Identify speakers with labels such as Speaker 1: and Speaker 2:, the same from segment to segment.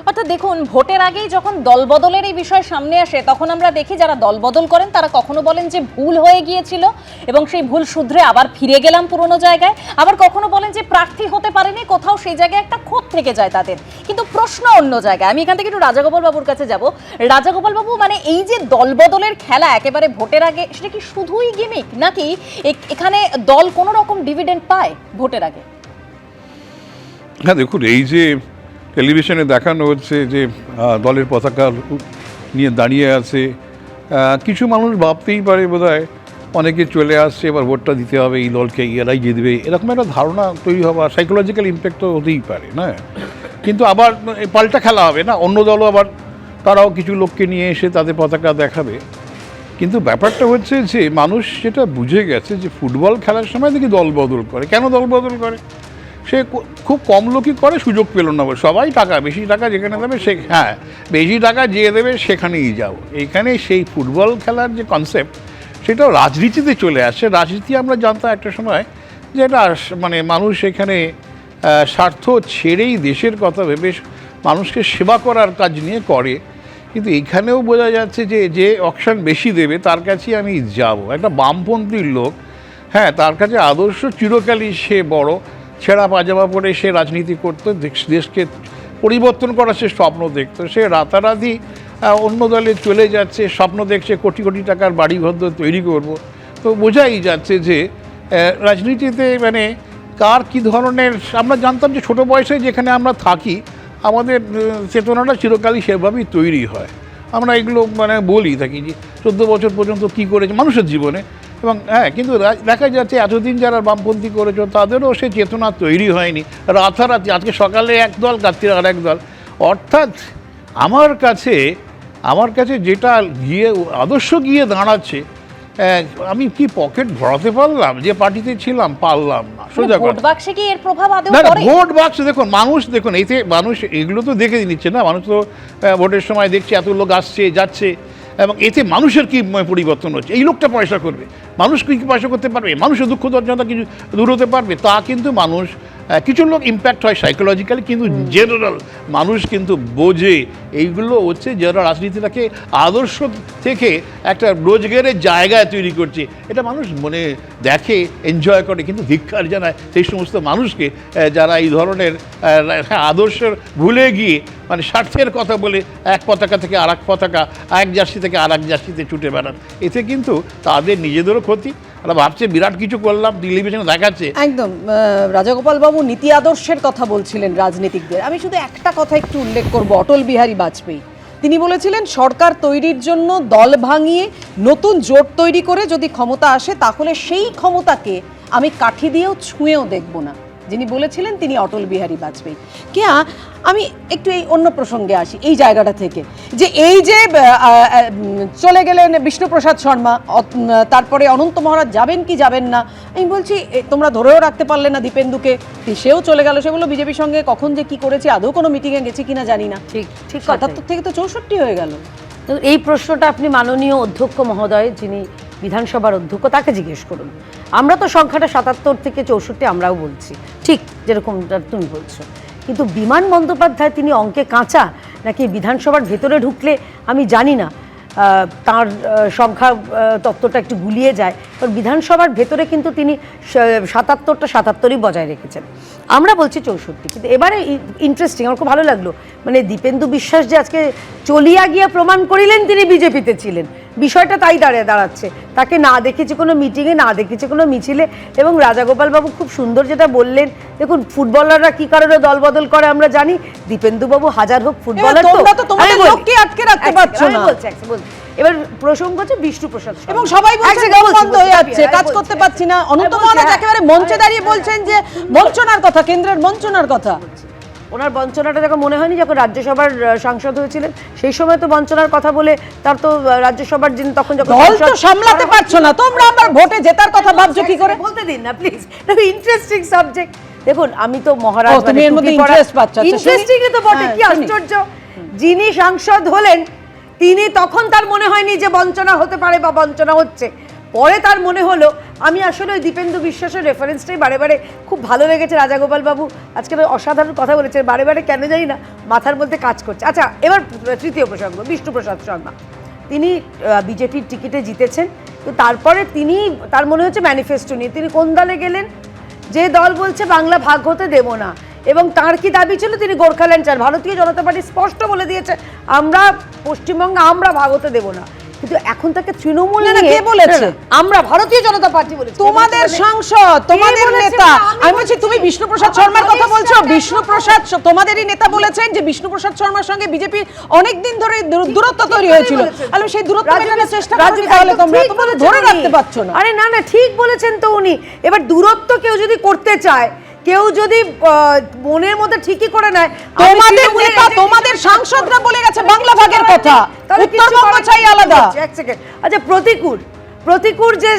Speaker 1: অর্থাৎ দেখুন, ভোটের আগেই যখন দলবদলের এই বিষয় সামনে আসে তখন আমরা দেখি যারা দলবদল করেন তারা কখনো বলেন যে ভুল হয়ে গিয়েছিল এবং সেই ভুল শুধরে আবার ফিরে গেলাম পুরনো জায়গায়, আবার কখনো বলেন যে প্রার্থী হতে পারেনি, কোথাও সেই জায়গায় একটা ক্ষোভ থেকে যায় তাদের। কিন্তু প্রশ্ন অন্য জায়গায়। আমি এখান থেকে একটু রাজাগোপাল বাবুর কাছে যাব। রাজাগোপাল বাবু, মানে এই যে দলবদলের খেলা একেবারে ভোটের আগে, সেটা কি শুধুই গিমিক, নাকি এখানে দল কোনো রকম ডিভিডেন্ড পায় ভোটের আগে?
Speaker 2: হ্যাঁ দেখুন, এই যে টেলিভিশনে দেখানো হচ্ছে যে দলের পতাকা নিয়ে দাঁড়িয়ে আছে, কিছু মানুষ ভাবতেই পারে বোধহয় অনেকে চলে আসছে এবার ভোটটা দিতে হবে এই দলকে, এরাই জিতবে, এরকম একটা ধারণা তৈরি হওয়া, সাইকোলজিক্যাল ইম্প্যাক্ট তো হতেই পারে না। কিন্তু আবার পাল্টা খেলা হবে না, অন্য দলও আবার তারাও কিছু লোককে নিয়ে এসে তাদের পতাকা দেখাবে। কিন্তু ব্যাপারটা হচ্ছে যে মানুষ যেটা বুঝে গেছে যে ফুটবল খেলার সময় দেখি দল বদল করে। কেন দল বদল করে? সে খুব কম লোকই করে, সুযোগ পেল না বলে। সবাই টাকা, বেশি টাকা যেখানে দেবে সে, হ্যাঁ বেশি টাকা যে দেবে সেখানেই যাও। এইখানে সেই ফুটবল খেলার যে কনসেপ্ট সেটাও রাজনীতিতে চলে আসে। রাজনীতি আমরা জানতাম একটা সময় যে এটা মানে মানুষ এখানে স্বার্থ ছেড়েই দেশের কথা ভেবে মানুষকে সেবা করার কাজ নিয়ে করে। কিন্তু এখানেও বোঝা যাচ্ছে যে যে অকশন বেশি দেবে তার কাছেই আমি যাব। একটা বামপন্থীর লোক, হ্যাঁ তার কাছে আদর্শ চিরকালই সে বড়, ছেঁড়া পাজামা পরে সে রাজনীতি করতো, দেশকে পরিবর্তন করার সে স্বপ্ন দেখতো। সে রাতারাতি অন্য দলে চলে যাচ্ছে, স্বপ্ন দেখছে কোটি কোটি টাকার বাড়িঘর তৈরি করব। তো বোঝাই যাচ্ছে যে রাজনীতিতে মানে কার কী ধরনের, আমরা জানতাম যে ছোটো বয়সে যেখানে আমরা থাকি আমাদের চেতনাটা চিরকালই সেভাবেই তৈরি হয়। আমরা এগুলো মানে বলি থাকি যে 14 বছর পর্যন্ত কী করেছে মানুষের জীবনে। এবং হ্যাঁ, কিন্তু দেখা যাচ্ছে এতদিন যারা বামপন্থী করেছে তাদেরও সে চেতনা তৈরি হয়নি। রাতারাতি আজকে সকালে এক দল, রাত্রিরে আর এক দল। অর্থাৎ আমার কাছে যেটা গিয়ে আদর্শ গিয়ে দাঁড়াচ্ছে, আমি কি পকেট ভরাতে পারলাম? যে পার্টিতে ছিলাম পারলাম না। সোজা কথা,
Speaker 1: ভোট বাক্সে কি এর প্রভাব আদৌ
Speaker 2: না
Speaker 1: পড়ে?
Speaker 2: ভোট বাক্স দেখুন, এতে মানুষ এগুলো তো দেখে নিচ্ছে না। মানুষ তো ভোটের সময় দেখছে এত লোক আসছে যাচ্ছে, এবং এতে মানুষের কি পরিবর্তন হচ্ছে। এই লোকটা পয়সা করবে, মানুষ কি পয়সা করতে পারবে? মানুষের দুঃখ দর্জনতা কিছু দূর হতে পারবে? তা কিন্তু মানুষ, কিছু লোক ইম্প্যাক্ট হয় সাইকোলজিক্যালি, কিন্তু জেনারেল মানুষ কিন্তু বোঝে। এইগুলো হচ্ছে যারা রাজনীতিটাকে আদর্শ থেকে একটা রোজগারের জায়গায় তৈরি করছে, এটা মানুষ মনে দেখে, এনজয় করে। কিন্তু ধিক্কার জানায় সেই সমস্ত মানুষকে যারা এই ধরনের আদর্শ ভুলে গিয়ে মানে স্বার্থের কথা বলে এক পতাকা থেকে আর এক পতাকা, এক জার্সি থেকে আর এক জার্সিতে ছুটে বেড়ান। এতে কিন্তু তাদের নিজেদেরও ক্ষতি। ওরা ভাবছে বিরাট কিছু করলাম, টেলিভিশনে দেখাচ্ছে।
Speaker 3: একদম রাজাগোপাল বাবু নীতি আদর্শের কথা বলছিলেন রাজনীতিকদের। আমি শুধু একটা কথা একটু উল্লেখ করব, অটল বিহারী বাজপেয়ী তিনি বলেছিলেন সরকার তৈরির জন্য দল ভাঙিয়ে নতুন জোট তৈরি করে যদি ক্ষমতা আসে তাহলে সেই ক্ষমতাকে আমি কাঠি দিয়েও ছুঁয়েও দেখব না। যিনি বলেছিলেন তিনি অটল বিহারী বাজপেয়ী। কেয়া, আমি একটু এই অন্য প্রসঙ্গে আসি, এই জায়গাটা থেকে যে এই যে চলে গেলেন বিষ্ণুপ্রসাদ শর্মা, তারপরে অনন্ত মহারাজ যাবেন কি যাবেন না, আমি বলছি তোমরা ধরেও রাখতে পারলে না দীপেন্দুকে, সেও চলে গেল। সে বললো বিজেপির সঙ্গে কখন যে কি করেছে, আদৌ কোনো মিটিংয়ে গেছে কিনা জানি না।
Speaker 4: ঠিক
Speaker 3: ৭৭ থেকে তো ৬৪ হয়ে গেল।
Speaker 4: তো এই প্রশ্নটা আপনি মাননীয় অধ্যক্ষ মহোদয়, যিনি বিধানসভার অধ্যক্ষ, তাকে জিজ্ঞেস করুন। আমরা তো সংখ্যাটা ৭৭ থেকে ৬৪ আমরাও বলছি, ঠিক যেরকম তুমি বলছো। কিন্তু বিমান বন্দ্যোপাধ্যায় তিনি অঙ্কে কাঁচা নাকি বিধানসভার ভেতরে ঢুকলে আমি জানি না, তার সংখ্যা তত্ত্বটা একটু গুলিয়ে যায়। কারণ বিধানসভার ভেতরে কিন্তু তিনি ৭৭টা ৭৭ই বজায় রেখেছেন। আমরা বলছি ৬৪। কিন্তু এবারে ইন্টারেস্টিং, আমার খুব ভালো লাগলো, মানে দীপেন্দু বিশ্বাস যে আজকে চলিয়া গিয়া প্রমাণ করিলেন তিনি বিজেপিতে ছিলেন, বিষয়টা তাই দাঁড়াচ্ছে। তাকে না দেখেছি কোনো মিটিংয়ে, না দেখেছি কোনো মিছিলে। এবং রাজাগোপাল বাবু খুব সুন্দর যেটা বললেন, দেখুন ফুটবলাররা কি কারণে দল বদল করে আমরা জানি, দীপেন্দু বাবু হাজার হোক ফুটবলার,
Speaker 3: তো তোমাদের লোককে আটকে রাখতে পারছো না।
Speaker 4: এবার প্রসঙ্গ হচ্ছে বিষ্ণুপ্রসাদ
Speaker 3: এবং সবাই বলছে বন্ধ হয়ে যাচ্ছে, কাজ করতে পারছি না। অনন্ত মহারাজ একেবারে মঞ্চে দাঁড়িয়ে বলছেন যে বঞ্চনার কথা, কেন্দ্রের বঞ্চনার কথা।
Speaker 4: ওনার বঞ্চনাটা যখন মনে হয়নি যখন রাজ্যসভার সাংসদ হয়েছিলেন, সেই সময় তো বঞ্চনার কথা বলে তার তো রাজ্যসভার যিনি তখন যখন
Speaker 3: দল তো সামলাতে পারছো না তোমরা, আমার ভোটে জেতার কথা ভাবছো কি করে?
Speaker 4: বলতে দিন না প্লিজ, ইন্টারেস্টিং সাবজেক্ট। দেখুন আমি তো মহারাজ,
Speaker 3: তুমি এর মধ্যে ইন্টারেস্ট পাচ্ছ,
Speaker 4: ইন্টারেস্টিং তো বটে, কি আশ্চর্য। যিনি সাংসদ হলেন তিনি তখন তার মনে হয়নি যে বঞ্চনা হতে পারে বা বঞ্চনা হচ্ছে, পরে তার মনে হলো আমি আসলে ওই দীপেন্দু বিশ্বাসের রেফারেন্সটাই বারে বারে খুব ভালো লেগেছে, রাজাগোপাল বাবু আজকে অসাধারণ কথা বলেছে, বারে বারে কেন জানি না মাথার মধ্যে কাজ করছে। আচ্ছা, এবার তৃতীয় প্রসঙ্গ, বিষ্ণুপ্রসাদ শর্মা। তিনি বিজেপির টিকিটে জিতেছেন, তো তারপরে তিনি, তার মনে হচ্ছে ম্যানিফেস্টো নিয়ে তিনি কোন দলে গেলেন? যে দল বলছে বাংলা ভাগ হতে দেব না, এবং তার কি দাবি ছিল? তিনি গোর্খাল্যান্ড চান। ভারতীয় জনতা পার্টি স্পষ্ট বলে দিয়েছে আমরা পশ্চিমবঙ্গে আমরা ভাগ হতে দেব না, কিন্তু এখন তাকে তৃণমূল
Speaker 3: কে বলেছে?
Speaker 4: আমরা ভারতীয় জনতা পার্টি বলেছি।
Speaker 3: তোমাদের সাংসদ, তোমাদের নেতা। আমি বলছি তুমি বিষ্ণুপ্রসাদ শর্মার কথা বলছো, বিষ্ণুপ্রসাদ তোমাদেরই নেতা বলেছেন যে বিষ্ণুপ্রসাদ শর্মার সঙ্গে বিজেপির অনেকদিন ধরে দূরত্ব তৈরি হয়েছিল। আমি সেই দূরত্ব মেটানোর চেষ্টা করছি, তাহলে তোমরা ধরে রাখতে পারছো না।
Speaker 4: আরে না না, ঠিক বলেছেন তো উনি। এবার দূরত্ব কেউ যদি করতে চায়, কেউ যদি মনের মধ্যে ঠিকই করে নেয়,
Speaker 3: তোমাদের নেতা, তোমাদের সাংসদরা বলে গেছে বাংলা ভাগের কথা, উত্তরবঙ্গ চাই আলাদা।
Speaker 4: এক সেকেন্ড, আচ্ছা প্রতিকূর যে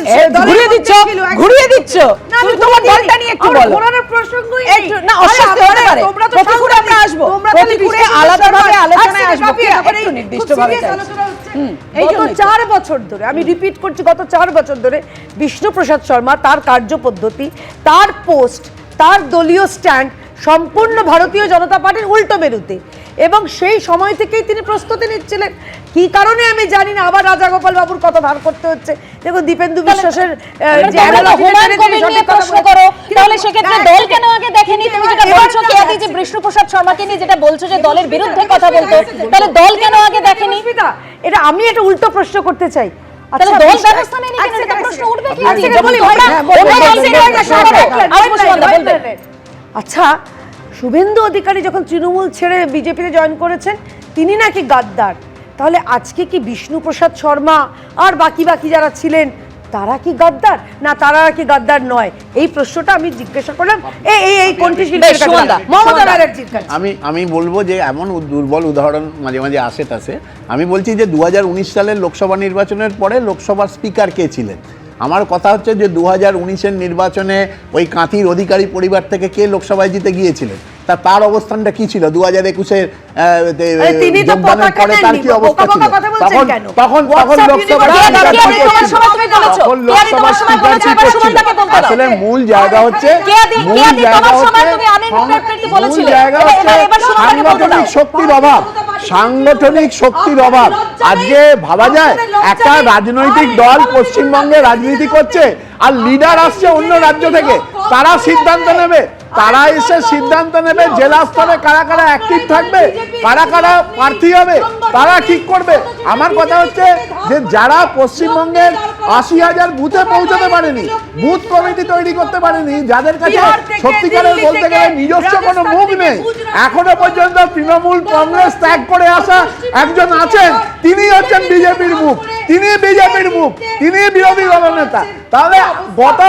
Speaker 3: ঘুরিয়ে দিচ্ছ তুমি তোমার দলটা নিয়ে একটু বলো।
Speaker 4: ঘোরানোর প্রসঙ্গই
Speaker 3: একটু না, অস্বস্তি হতে পারে। প্রতিকূলে আমরা আসবো, প্রতিকূলে আলাদাভাবে আলোচনায় আসবো, একটু নির্দিষ্টভাবে
Speaker 4: গত 4 বছর ধরে, আমি রিপিট করছি, গত 4 বছর ধরে বিষ্ণুপ্রসাদ শর্মা, তার কার্যপদ্ধতি, তার পোস্ট, তার দলীয় স্ট্যান্ড সম্পূর্ণ ভারতীয় জনতা পার্টির উল্টো মেরুতে, এবং সেই সময় থেকেই তিনি প্রস্তুতি নিচ্ছিলেন। কি কারণে আমি জানি না, আবার রাজাগোপাল বাবুর কথা ধার করতে হচ্ছে। দেখো দীপেন্দু বিশ্বাসের
Speaker 1: প্রশ্ন করো, তাহলে সেক্ষেত্রে দল কেন আগে দেখেনি? তুমি যেটা বলছো কেয়াদি, যে বিষ্ণুপ্রসাদ শর্মাকে নিয়ে যেটা বলছো যে দলের বিরুদ্ধে কথা বলতো, তাহলে দল কেন আগে দেখেনি?
Speaker 4: এটা আমি একটা উল্টো প্রশ্ন করতে চাই।
Speaker 1: তাহলে দল ব্যবস্থা নেয়নি কেন? এটা প্রশ্ন উঠবে কি?
Speaker 4: আচ্ছা, শুভেন্দু অধিকারী যখন তৃণমূল ছেড়ে বিজেপিতে জয়েন করেছেন, তিনি নাকি গাদ্দার, তাহলে আজকে কি বিষ্ণুপ্রসাদ শর্মা আর বাকি যারা ছিলেন তারা কি গাদ্দার, না তারা কি গাদ্দার নয়? এই প্রশ্নটা আমি জিজ্ঞাসা করলাম এই কোনটি শিল্পের মমতা ব্যানার্জির কাছে।
Speaker 5: আমি বলবো যে এমন দুর্বল উদাহরণ মাঝে মাঝে আসে টাসে। আমি বলছি যে 2019 সালের লোকসভা নির্বাচনের পরে লোকসভার স্পিকার কে ছিলেন? আমার কথা হচ্ছে যে 2019-এর নির্বাচনে ওই কাঁথির অধিকারী পরিবার থেকে কে লোকসভায় জিতে গিয়েছিলেন, তার অবস্থানটা কি ছিল? 2021-এর যোগদানের পরে তার কি অবস্থা ছিল? তখন আসলে মূল জায়গা হচ্ছে সাংগঠনিক শক্তির অভাব, সাংগঠনিক শক্তির অভাব। আজকে ভাবা যায় একটা রাজনৈতিক দল পশ্চিমবঙ্গে রাজনীতি করছে, আর লিডার আসছে অন্য রাজ্য থেকে, তারা সিদ্ধান্ত নেবে, তারা এসে সিদ্ধান্ত নেবে জেলা স্তরে কারা কারা অ্যাক্টিভ থাকবে, কারা কারা প্রার্থী হবে, তারা ঠিক করবে। আমার কথা হচ্ছে যে যারা পশ্চিমবঙ্গের 80,000 বুথে পৌঁছতে পারেনি, বুথ কমিটি তৈরি করতে পারেনি, যাদের কাছে সত্যিকারের বলতে গেলে নিজস্ব কোনো মুখ নেই, এখনো পর্যন্ত তৃণমূল কংগ্রেস ত্যাগ করে আসা একজন আছেন, তিনি হচ্ছেন বিজেপির মুখ, তিনি বিজেপির মুখ, তিনি বিরোধী দলনেতা। তাহলে গত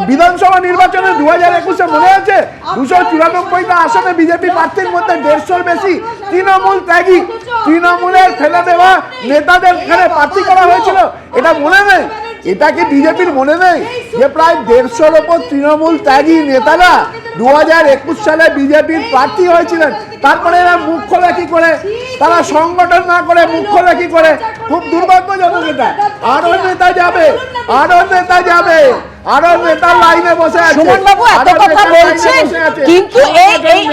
Speaker 5: বিধানসভা নির্বাচনে 2021-এ মনে আছে 294টা আসনে বিজেপি প্রার্থীর মধ্যে 150-র বেশি তৃণমূল ত্যাগী, তৃণমূলের ফেলে দেওয়া নেতাদের এখানে প্রার্থী করা হয়েছিল। এটা মনে নেই? এটা কি বিজেপির মনে নেই যে প্রায় 150-র ওপর তৃণমূল ত্যাগী নেতারা 2021 সালে বিজেপির প্রার্থী হয়েছিলেন? তারপরে এরা মুখ খোলা কি করে? তারা সংগঠন না করে মুখ খোলা কি করে? খুব দুর্ভাগ্যজনক এটা। আরো নেতা যাবে, আরো নেতা যাবে, আরো নেতার লাইনে বসে আছে।
Speaker 3: সুমন বাবু এত কথা বলছেন, কিন্তু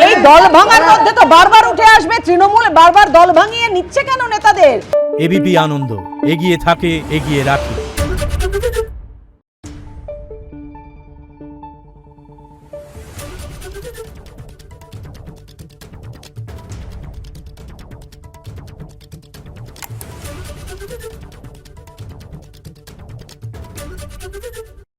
Speaker 3: এই দল ভাঙার মধ্যে তো বারবার উঠে আসবে তৃণমূল বারবার দল ভাঙিয়ে নিচ্ছে কেন নেতাদের?
Speaker 6: এবিপি আনন্দ, এগিয়ে থাকে, এগিয়ে রাখে।